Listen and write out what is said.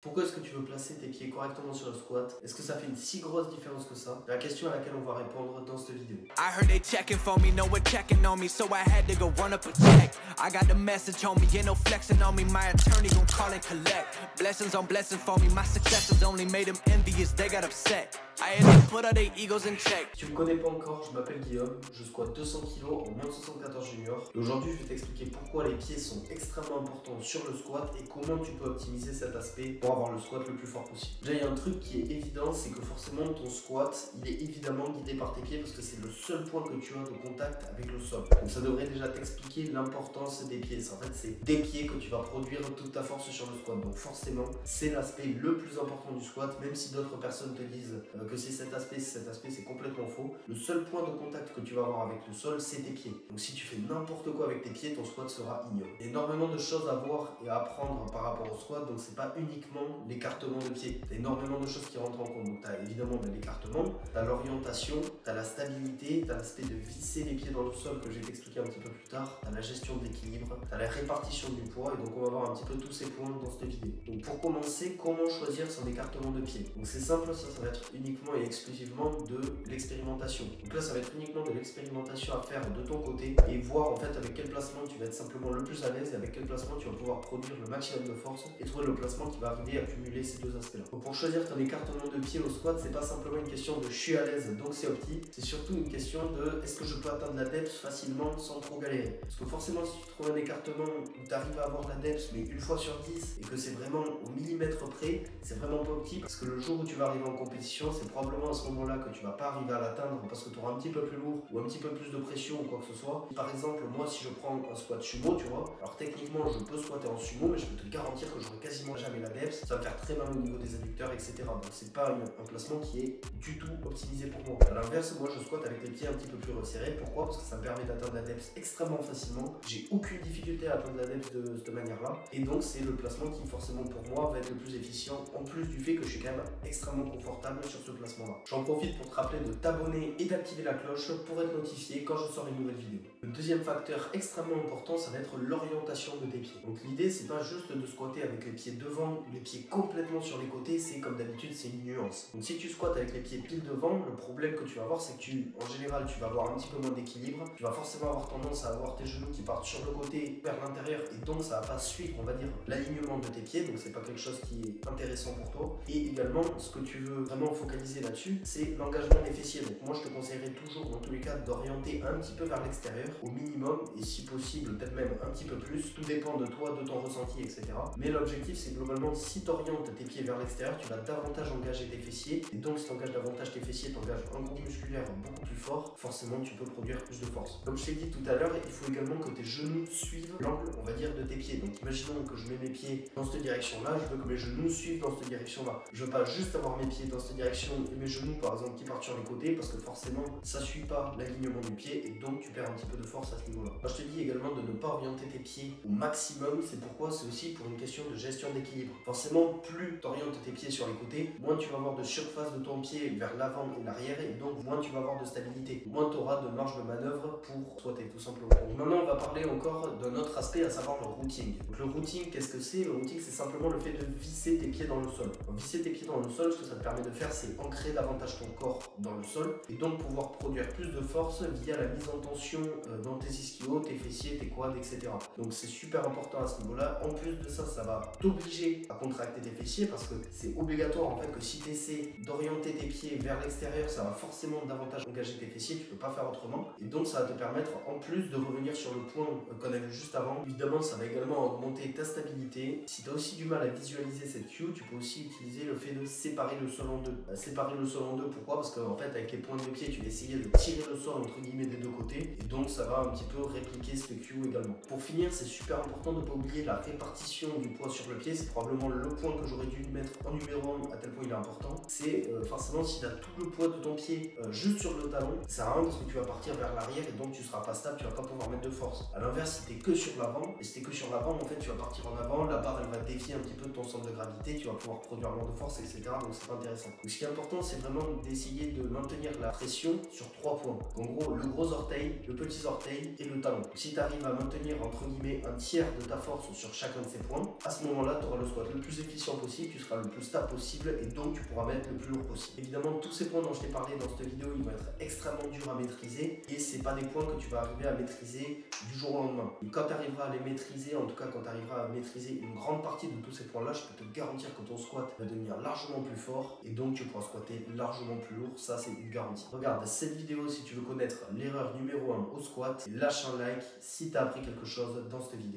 Pourquoi est-ce que tu veux placer tes pieds correctement sur le squat? Est-ce que ça fait une si grosse différence que ça? C'est la question à laquelle on va répondre dans cette vidéo. I heard they checking for me, no one checking on me, so I had to go run up a check. I got the message on me, ain't no flexing on me, my attorney gon' call and collect. Blessings on blessings for me, my successes only made them envious, they got upset. I had to put all their egos in check. Si tu me connais pas encore, je m'appelle Guillaume, je squatte 200 kg en moins de 74 juniors. Et aujourd'hui, je vais t'expliquer pourquoi les pieds sont extrêmement importants sur le squat et comment tu peux optimiser cet aspect pour avoir le squat le plus fort possible. Déjà, il y a un truc qui est évident, c'est que forcément ton squat, il est évidemment guidé par tes pieds parce que c'est le seul point que tu as de contact avec le sol. Donc ça devrait déjà t'expliquer l'importance des pieds. En fait, c'est des pieds que tu vas produire toute ta force sur le squat. Donc forcément, c'est l'aspect le plus important du squat, même si d'autres personnes te disent que c'est cet aspect, c'est complètement faux. Le seul point de contact que tu vas avoir avec le sol, c'est tes pieds. Donc si tu fais n'importe quoi avec tes pieds, ton squat sera ignoble. Il y a énormément de choses à voir et à apprendre par rapport au squat, donc c'est pas uniquement l'écartement de pieds. Il y a énormément de choses qui rentrent en compte. Donc tu as évidemment l'écartement, tu as l'orientation, tu as la stabilité, tu as l'aspect de visser les pieds dans le sol que je vais t'expliquer un petit peu plus tard, tu as la gestion de l'équilibre, tu as la répartition du poids, et donc on va voir un petit peu tous ces points dans cette vidéo. Donc pour commencer, comment choisir son écartement de pied? Donc c'est simple, ça va être uniquement et exclusivement de l'expérimentation. Donc là ça va être uniquement de l'expérimentation à faire de ton côté et voir en fait avec quel placement tu vas être simplement le plus à l'aise et avec quel placement tu vas pouvoir produire le maximum de force et trouver le placement qui va arriver à cumuler ces deux aspects là. Donc pour choisir ton écartement de pied au squat, c'est pas simplement une question de je suis à l'aise donc c'est opti, c'est surtout une question de est-ce que je peux atteindre la depth facilement sans trop galérer. Parce que forcément si tu trouves un écartement où tu arrives à avoir la depth mais une fois sur 10 et que c'est vraiment au millimètre près, c'est vraiment pas opti parce que le jour où tu vas arriver en compétition, c'est probablement à ce moment-là que tu vas pas arriver à l'atteindre parce que tu auras un petit peu plus lourd ou un petit peu plus de pression ou quoi que ce soit. Par exemple, moi si je prends un squat sumo, tu vois, alors techniquement je peux squatter en sumo, mais je peux te garantir que j'aurai quasiment jamais la depth, ça va me faire très mal au niveau des adducteurs, etc. Donc c'est pas un placement qui est du tout optimisé pour moi. À l'inverse, moi je squatte avec les pieds un petit peu plus resserrés. Pourquoi? Parce que ça me permet d'atteindre la depth extrêmement facilement. J'ai aucune difficulté à atteindre la depth de cette manière-là. Et donc c'est le placement qui forcément pour moi va être le plus efficient, en plus du fait que je suis quand même extrêmement confortable sur ce placement-là. J'en profite pour te rappeler de t'abonner et d'activer la cloche pour être notifié quand je sors une nouvelle vidéo. Le deuxième facteur extrêmement important, ça va être l'orientation de tes pieds. Donc l'idée, c'est pas juste de squatter avec les pieds devant ou les pieds complètement sur les côtés, c'est comme d'habitude, c'est une nuance. Donc si tu squattes avec les pieds pile devant, le problème que tu vas avoir, c'est que en général, tu vas avoir un petit peu moins d'équilibre, tu vas forcément avoir tendance à avoir tes genoux qui partent sur le côté vers l'intérieur et donc ça va pas suivre, on va dire, l'alignement de tes pieds, donc c'est pas quelque chose qui est intéressant pour toi. Et également, ce que tu veux vraiment focaliser là-dessus, c'est l'engagement des fessiers. Donc moi, je te conseillerais toujours, dans tous les cas, d'orienter un petit peu vers l'extérieur, au minimum, et si possible, peut-être même un petit peu plus. Tout dépend de toi, de ton ressenti, etc. Mais l'objectif, c'est globalement, si tu orientes tes pieds vers l'extérieur, tu vas davantage engager tes fessiers. Et donc, si tu engages davantage tes fessiers, tu engages un groupe musculaire beaucoup plus fort, forcément, tu peux produire plus de force. Comme je t'ai dit tout à l'heure, il faut également que tes genoux suivent l'angle, on va dire, de tes pieds. Donc, imaginons que je mets mes pieds dans cette direction-là, je veux que mes genoux suivent dans cette direction-là. Je veux pas juste avoir mes pieds dans cette direction et mes genoux, par exemple, qui partent sur les côtés, parce que forcément, ça suit pas l'alignement du pied et donc tu perds un petit peu de force à ce niveau-là. Moi, je te dis également de ne pas orienter tes pieds au maximum. C'est pourquoi c'est aussi pour une question de gestion d'équilibre. Forcément, plus tu orientes tes pieds sur les côtés, moins tu vas avoir de surface de ton pied vers l'avant et l'arrière et donc moins tu vas avoir de stabilité. Moins tu auras de marge de manœuvre pour squatter, tout simplement. Donc maintenant, on va parler encore d'un autre aspect, à savoir le routing. Donc le routing, qu'est-ce que c'est? Le routing, c'est simplement le fait de visser tes pieds dans le sol. Donc, visser tes pieds dans le sol, ce que ça te permet de faire, c'est ancrer davantage ton corps dans le sol et donc pouvoir produire plus de force via la mise en tension dans tes ischios, tes fessiers, tes quads, etc. Donc c'est super important à ce niveau-là. En plus de ça, ça va t'obliger à contracter tes fessiers parce que c'est obligatoire en fait que si tu essaies d'orienter tes pieds vers l'extérieur, ça va forcément davantage engager tes fessiers, tu peux pas faire autrement. Et donc ça va te permettre en plus de revenir sur le point qu'on a vu juste avant. Évidemment, ça va également augmenter ta stabilité. Si tu as aussi du mal à visualiser cette cue, tu peux aussi utiliser le fait de séparer le sol en deux. Séparer le sol en deux, pourquoi? Parce qu'en fait, avec les pointes de pied, tu vas essayer de tirer le sol entre guillemets des deux côtés et donc ça va un petit peu répliquer ce cue également. Pour finir, c'est super important de ne pas oublier la répartition du poids sur le pied. C'est probablement le point que j'aurais dû mettre en numéro 1 à tel point il est important. C'est forcément si tu as tout le poids de ton pied juste sur le talon, ça sert à rien parce que tu vas partir vers l'arrière et donc tu seras pas stable, tu vas pas pouvoir mettre de force. À l'inverse, si tu es que sur l'avant, et si tu es que sur l'avant, en fait tu vas partir en avant, la barre elle va défier un petit peu ton centre de gravité, tu vas pouvoir produire moins de force, etc. Donc c'est pas intéressant. Donc ce qui est important, c'est vraiment d'essayer de maintenir la pression sur 3 points. En gros, le gros orteil, le petit orteil et le talon. Si tu arrives à maintenir entre guillemets un tiers de ta force sur chacun de ces points, à ce moment-là, tu auras le squat le plus efficient possible, tu seras le plus stable possible et donc tu pourras mettre le plus lourd possible. Évidemment, tous ces points dont je t'ai parlé dans cette vidéo, ils vont être extrêmement durs à maîtriser et c'est pas des points que tu vas arriver à maîtriser du jour au lendemain. Et quand tu arriveras à les maîtriser, en tout cas quand tu arriveras à maîtriser une grande partie de tous ces points-là, je peux te garantir que ton squat va devenir largement plus fort et donc tu pourras squatter largement plus lourd, ça c'est une garantie. Regarde cette vidéo si tu veux connaître l'erreur numéro 1 au squat et lâche un like si tu as appris quelque chose dans cette vidéo.